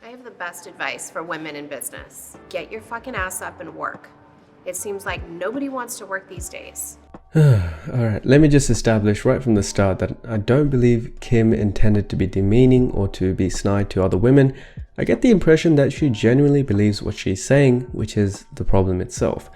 I have the best advice for women in business. Get your fucking ass up and work. It seems like nobody wants to work these days. Alright, let me just establish right from the start that I don't believe Kim intended to be demeaning or to be snide to other women. I get the impression that she genuinely believes what she's saying, which is the problem itself.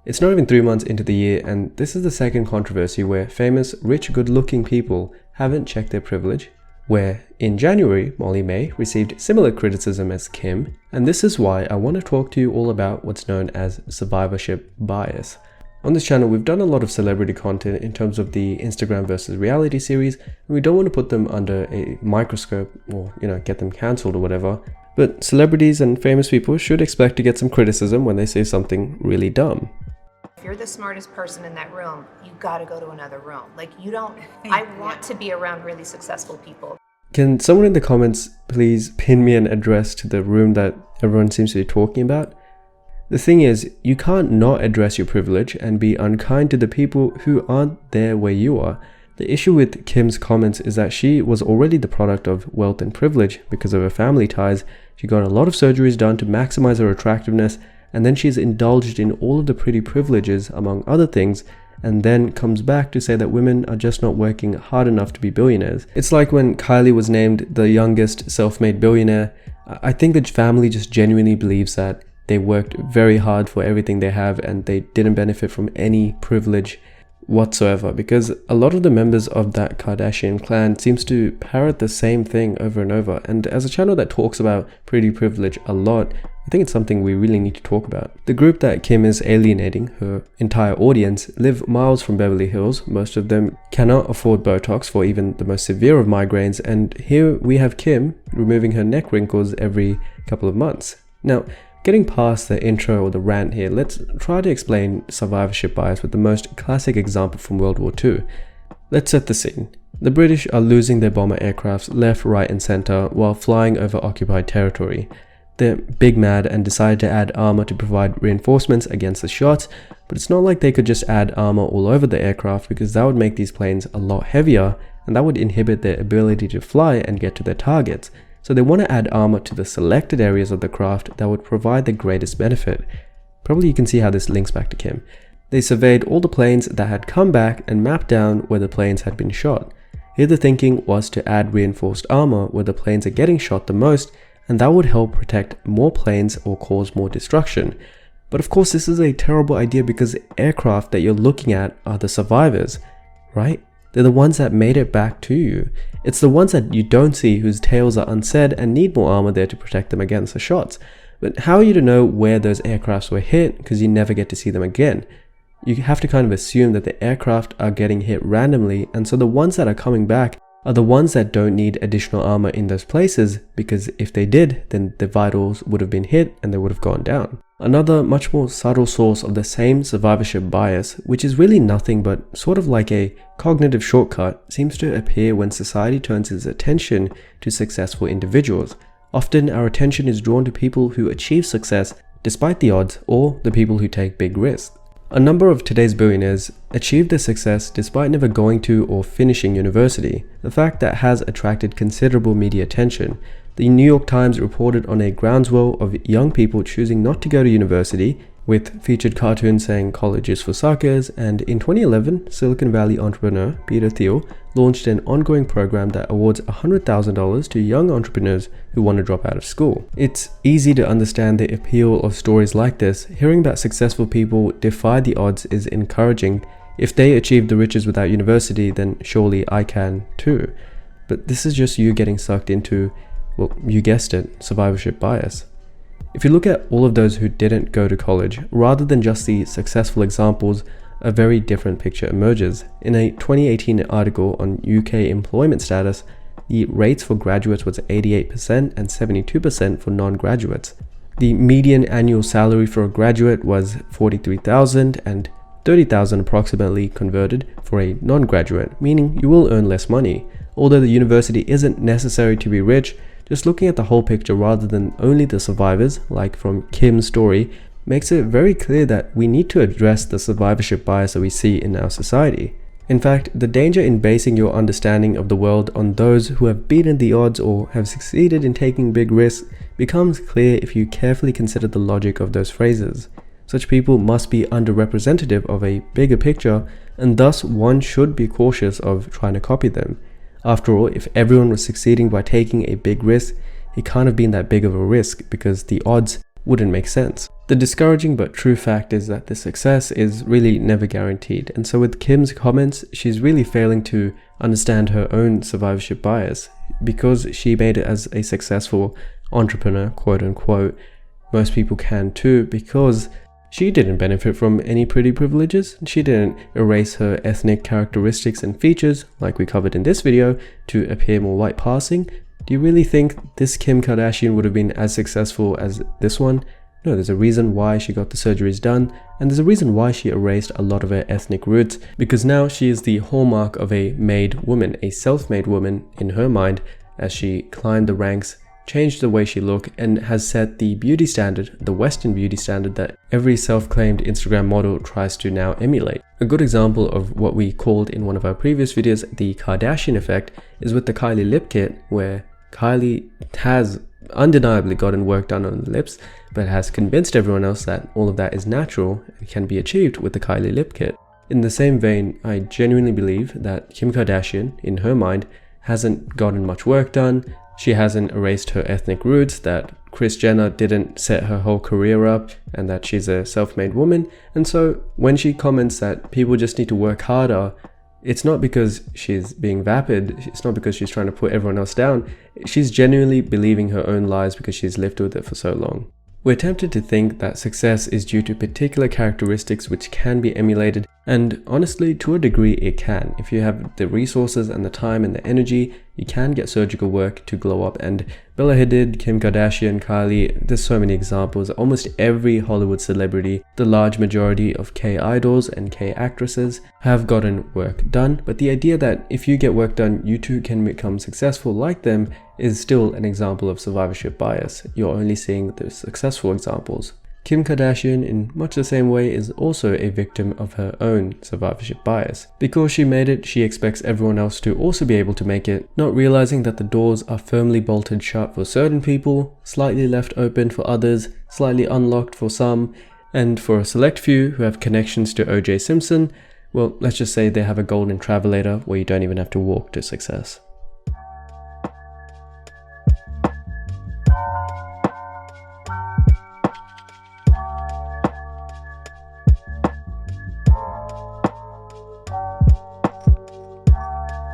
It's not even 3 months into the year, and this is the second controversy where famous, rich, good-looking people haven't checked their privilege, where in January, Molly May received similar criticism as Kim, and this is why I want to talk to you all about what's known as survivorship bias. On this channel, we've done a lot of celebrity content in terms of the Instagram versus reality series, and we don't want to put them under a microscope or, get them cancelled or whatever. But celebrities and famous people should expect to get some criticism when they say something really dumb. If you're the smartest person in that room, you gotta go to another room. I want to be around really successful people. Can someone in the comments please pin me an address to the room that everyone seems to be talking about? The thing is, you can't not address your privilege and be unkind to the people who aren't there where you are. The issue with Kim's comments is that she was already the product of wealth and privilege because of her family ties. She got a lot of surgeries done to maximize her attractiveness, and then she's indulged in all of the pretty privileges among other things, and then comes back to say that women are just not working hard enough to be billionaires. It's like when Kylie was named the youngest self-made billionaire. I think the family just genuinely believes that they worked very hard for everything they have and they didn't benefit from any privilege whatsoever, because a lot of the members of that Kardashian clan seems to parrot the same thing over and over. And as a channel that talks about pretty privilege a lot, I think it's something we really need to talk about. The group that Kim is alienating, her entire audience, live miles from Beverly Hills. Most of them cannot afford Botox for even the most severe of migraines, and here we have Kim removing her neck wrinkles every couple of months. Now, getting past the intro or the rant here, let's try to explain survivorship bias with the most classic example from World War II. Let's set the scene. The British are losing their bomber aircrafts left, right and center while flying over occupied territory. They're big mad and decide to add armor to provide reinforcements against the shots, but it's not like they could just add armor all over the aircraft, because that would make these planes a lot heavier and that would inhibit their ability to fly and get to their targets. So they want to add armor to the selected areas of the craft that would provide the greatest benefit. Probably you can see how this links back to Kim. They surveyed all the planes that had come back and mapped down where the planes had been shot. Here the thinking was to add reinforced armor where the planes are getting shot the most, and that would help protect more planes or cause more destruction. But of course this is a terrible idea, because the aircraft that you're looking at are the survivors, right? They're the ones that made it back to you. It's the ones that you don't see, whose tails are unsaid and need more armor there to protect them against the shots. But how are you to know where those aircrafts were hit, because you never get to see them again? You have to kind of assume that the aircraft are getting hit randomly, and so the ones that are coming back are the ones that don't need additional armor in those places, because if they did, then the vitals would have been hit and they would have gone down. Another much more subtle source of the same survivorship bias, which is really nothing but sort of like a cognitive shortcut, seems to appear when society turns its attention to successful individuals. Often our attention is drawn to people who achieve success despite the odds, or the people who take big risks. A number of today's billionaires achieved their success despite never going to or finishing university, a fact that has attracted considerable media attention. The New York Times reported on a groundswell of young people choosing not to go to university, with featured cartoons saying college is for suckers, and in 2011, Silicon Valley entrepreneur Peter Thiel launched an ongoing program that awards $100,000 to young entrepreneurs who want to drop out of school. It's easy to understand the appeal of stories like this. Hearing that successful people defy the odds is encouraging. If they achieve the riches without university, then surely I can too. But this is just you getting sucked into, well, you guessed it, survivorship bias. If you look at all of those who didn't go to college, rather than just the successful examples, a very different picture emerges. In a 2018 article on UK employment status, the rates for graduates was 88% and 72% for non-graduates. The median annual salary for a graduate was $43,000 and $30,000 approximately converted for a non-graduate, meaning you will earn less money. Although the university isn't necessary to be rich, just looking at the whole picture rather than only the survivors, like from Kim's story, makes it very clear that we need to address the survivorship bias that we see in our society. In fact, the danger in basing your understanding of the world on those who have beaten the odds or have succeeded in taking big risks becomes clear if you carefully consider the logic of those phrases. Such people must be underrepresentative of a bigger picture, and thus one should be cautious of trying to copy them. After all, if everyone was succeeding by taking a big risk, it can't have been that big of a risk because the odds wouldn't make sense. The discouraging but true fact is that the success is really never guaranteed, and so with Kim's comments, she's really failing to understand her own survivorship bias. Because she made it as a successful entrepreneur, quote unquote, most people can too, because she didn't benefit from any pretty privileges. She didn't erase her ethnic characteristics and features, like we covered in this video, to appear more white passing. Do you really think this Kim Kardashian would have been as successful as this one? No, there's a reason why she got the surgeries done, and there's a reason why she erased a lot of her ethnic roots, because now she is the hallmark of a made woman, a self-made woman in her mind, as she climbed the ranks, changed the way she looked, and has set the beauty standard, the Western beauty standard that every self-claimed Instagram model tries to now emulate. A good example of what we called in one of our previous videos the Kardashian effect is with the Kylie lip kit, where Kylie has undeniably gotten work done on the lips, but has convinced everyone else that all of that is natural and can be achieved with the Kylie lip kit. In the same vein, I genuinely believe that Kim Kardashian, in her mind, hasn't gotten much work done. She hasn't erased her ethnic roots, that Kris Jenner didn't set her whole career up, and that she's a self-made woman. And so when she comments that people just need to work harder, it's not because she's being vapid, it's not because she's trying to put everyone else down. She's genuinely believing her own lies because she's lived with it for so long. We're tempted to think that success is due to particular characteristics which can be emulated, and honestly, to a degree it can. If you have the resources and the time and the energy, you can get surgical work to glow up, and Bella Hadid, Kim Kardashian, Kylie, there's so many examples. Almost every Hollywood celebrity, the large majority of K-idols and K-actresses have gotten work done, but the idea that if you get work done, you too can become successful like them is still an example of survivorship bias. You're only seeing the successful examples. Kim Kardashian, in much the same way, is also a victim of her own survivorship bias. Because she made it, she expects everyone else to also be able to make it, not realizing that the doors are firmly bolted shut for certain people, slightly left open for others, slightly unlocked for some, and for a select few who have connections to O.J. Simpson, well, let's just say they have a golden travelator where you don't even have to walk to success.